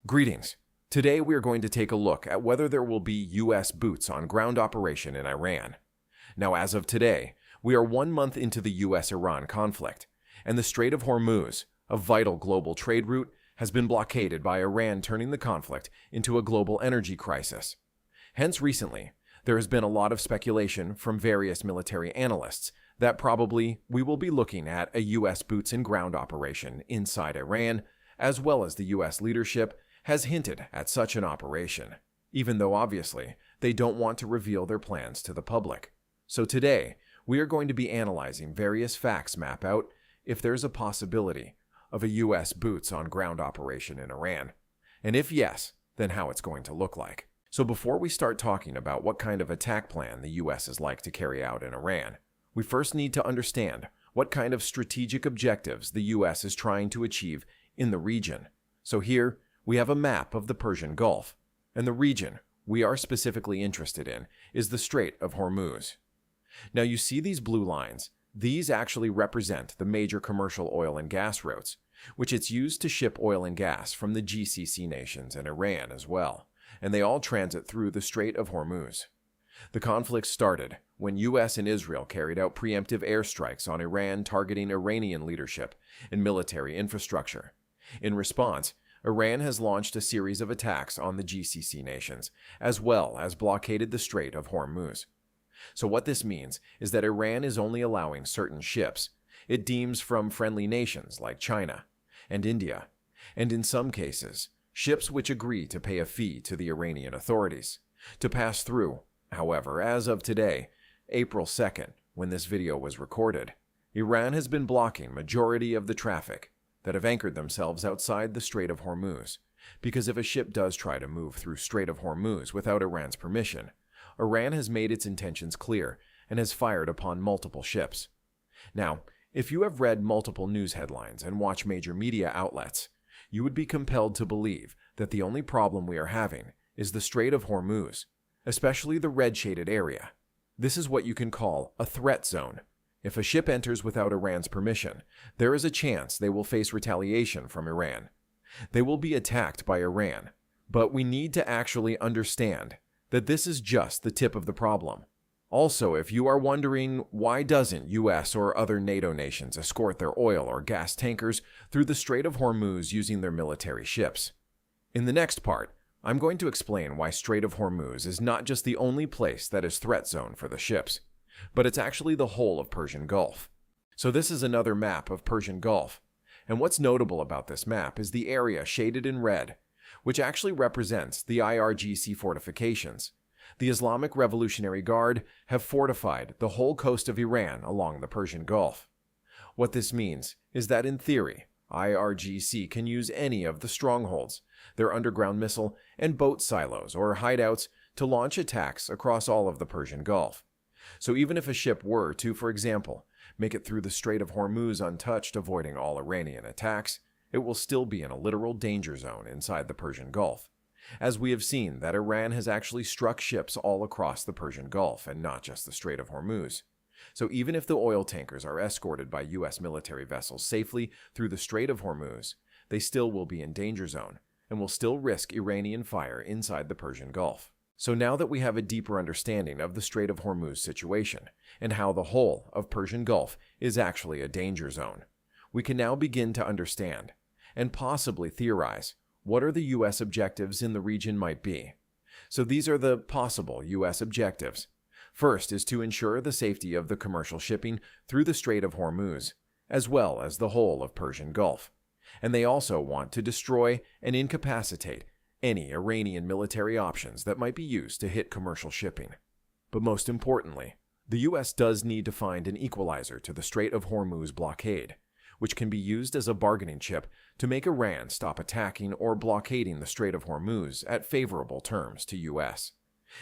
Greetings. Today we are going to take a look at whether there will be U.S. boots on ground operation in Iran. Now, as of today, we are 1 month into the U.S.-Iran conflict, and the Strait of Hormuz, a vital global trade route, has been blockaded by Iran, turning the conflict into a global energy crisis. Hence, recently, there has been a lot of speculation from various military analysts that probably we will be looking at a U.S. boots in ground operation inside Iran, as well as the U.S. leadership has hinted at such an operation, even though obviously they don't want to reveal their plans to the public. So today, we are going to be analyzing various facts map out if there's a possibility of a U.S. boots on ground operation in Iran, and if yes, then how it's going to look like. So before we start talking about what kind of attack plan the U.S. is like to carry out in Iran, we first need to understand what kind of strategic objectives the U.S. is trying to achieve in the region. So here, we have a map of the Persian Gulf, and the region we are specifically interested in is the Strait of Hormuz. Now you see these blue lines. These actually represent the major commercial oil and gas routes, which it's used to ship oil and gas from the GCC nations and Iran as well, and they all transit through the Strait of Hormuz. The conflict started when U.S. and Israel carried out preemptive airstrikes on Iran targeting Iranian leadership and military infrastructure. In response, Iran has launched a series of attacks on the GCC nations, as well as blockaded the Strait of Hormuz. So what this means is that Iran is only allowing certain ships it deems from friendly nations like China and India, and in some cases, ships which agree to pay a fee to the Iranian authorities, to pass through. However, as of today, April 2nd, when this video was recorded, Iran has been blocking majority of the traffic that have anchored themselves outside the Strait of Hormuz, because if a ship does try to move through Strait of Hormuz without Iran's permission, Iran has made its intentions clear and has fired upon multiple ships. Now, if you have read multiple news headlines and watch major media outlets, you would be compelled to believe that the only problem we are having is the Strait of Hormuz, especially the red-shaded area. This is what you can call a threat zone. If a ship enters without Iran's permission, there is a chance they will face retaliation from Iran. They will be attacked by Iran, but we need to actually understand that this is just the tip of the problem. Also, if you are wondering why doesn't US or other NATO nations escort their oil or gas tankers through the Strait of Hormuz using their military ships? In the next part, I'm going to explain why Strait of Hormuz is not just the only place that is threat zone for the ships, but it's actually the whole of Persian Gulf. So this is another map of Persian Gulf, and what's notable about this map is the area shaded in red, which actually represents the IRGC fortifications. The Islamic Revolutionary Guard have fortified the whole coast of Iran along the Persian Gulf. What this means is that in theory, IRGC can use any of the strongholds, their underground missile and boat silos or hideouts to launch attacks across all of the Persian Gulf. So even if a ship were to, for example, make it through the Strait of Hormuz untouched, avoiding all Iranian attacks, it will still be in a literal danger zone inside the Persian Gulf, as we have seen that Iran has actually struck ships all across the Persian Gulf and not just the Strait of Hormuz. So even if the oil tankers are escorted by U.S. military vessels safely through the Strait of Hormuz, they still will be in danger zone and will still risk Iranian fire inside the Persian Gulf. So now that we have a deeper understanding of the Strait of Hormuz situation and how the whole of Persian Gulf is actually a danger zone, we can now begin to understand and possibly theorize what are the U.S. objectives in the region might be. So these are the possible U.S. objectives. First is to ensure the safety of the commercial shipping through the Strait of Hormuz, as well as the whole of Persian Gulf. And they also want to destroy and incapacitate any Iranian military options that might be used to hit commercial shipping. But most importantly, the U.S. does need to find an equalizer to the Strait of Hormuz blockade, which can be used as a bargaining chip to make Iran stop attacking or blockading the Strait of Hormuz at favorable terms to U.S.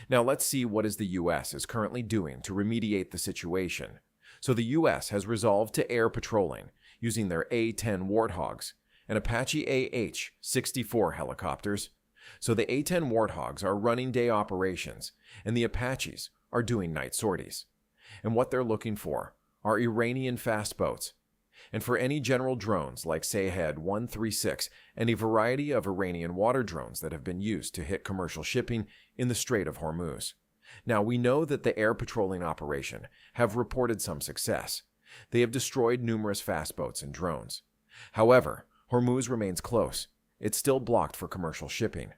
Now let's see what the U.S. is currently doing to remediate the situation. So the U.S. has resolved to air patrolling using their A-10 Warthogs and Apache AH-64 helicopters. So the A-10 Warthogs are running day operations, and the Apaches are doing night sorties. And what they're looking for are Iranian fast boats. and for any general drones like Shahed 136 and a variety of Iranian water drones that have been used to hit commercial shipping in the Strait of Hormuz. Now, we know that the air patrolling operation have reported some success. They have destroyed numerous fast boats and drones. However, Hormuz remains close. It's still blocked for commercial shipping.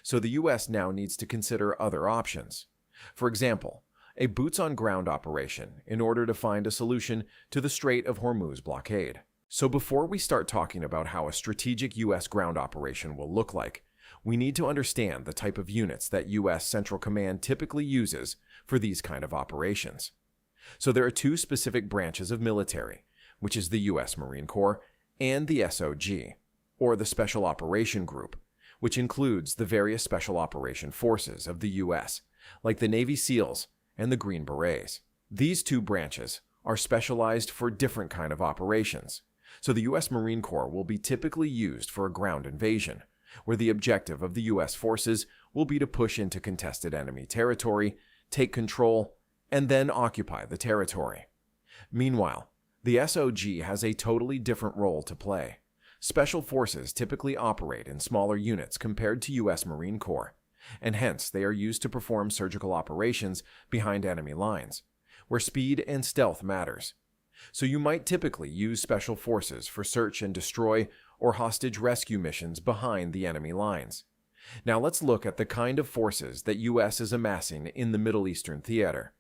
So the U.S. now needs to consider other options. For example, a boots-on-ground operation in order to find a solution to the Strait of Hormuz blockade. So before we start talking about how a strategic U.S. ground operation will look like, we need to understand the type of units that U.S. Central Command typically uses for these kind of operations. So there are two specific branches of military, which is the U.S. Marine Corps and the SOG, or the Special Operation Group, which includes the various special operation forces of the U.S., like the Navy SEALs and the Green Berets. These two branches are specialized for different kind of operations. So the U.S. Marine Corps will be typically used for a ground invasion, where the objective of the U.S. forces will be to push into contested enemy territory, take control, and then occupy the territory. Meanwhile, the SOG has a totally different role to play. Special forces typically operate in smaller units compared to U.S. Marine Corps, and hence they are used to perform surgical operations behind enemy lines, where speed and stealth matters. So you might typically use special forces for search and destroy or hostage rescue missions behind the enemy lines. Now let's look at the kind of forces that U.S. is amassing in the Middle Eastern theater,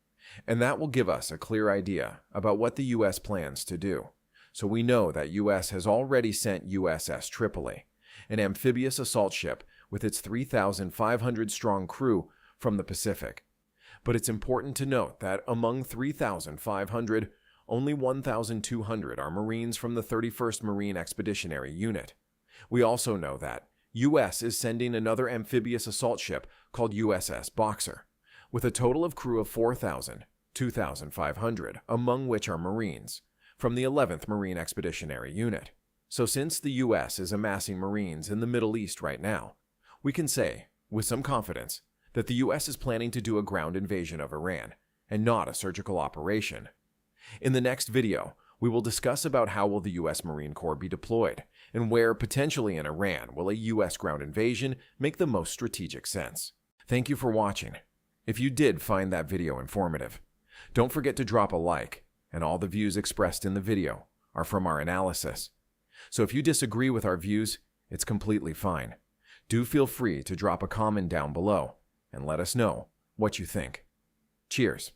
and that will give us a clear idea about what the U.S. plans to do. So we know that U.S. has already sent USS Tripoli, an amphibious assault ship with its 3,500-strong crew from the Pacific. But it's important to note that among 3,500, only 1,200 are Marines from the 31st Marine Expeditionary Unit. We also know that U.S. is sending another amphibious assault ship called USS Boxer, with a total of crew of 2,500, among which are Marines, from the 11th Marine Expeditionary Unit. So since the U.S. is amassing Marines in the Middle East right now, we can say, with some confidence, that the U.S. is planning to do a ground invasion of Iran, and not a surgical operation. In the next video, we will discuss about how will the U.S. Marine Corps be deployed, and where, potentially in Iran, will a U.S. ground invasion make the most strategic sense. Thank you for watching. If you did find that video informative, don't forget to drop a like, and all the views expressed in the video are from our analysis. So if you disagree with our views, it's completely fine. Do feel free to drop a comment down below and let us know what you think. Cheers.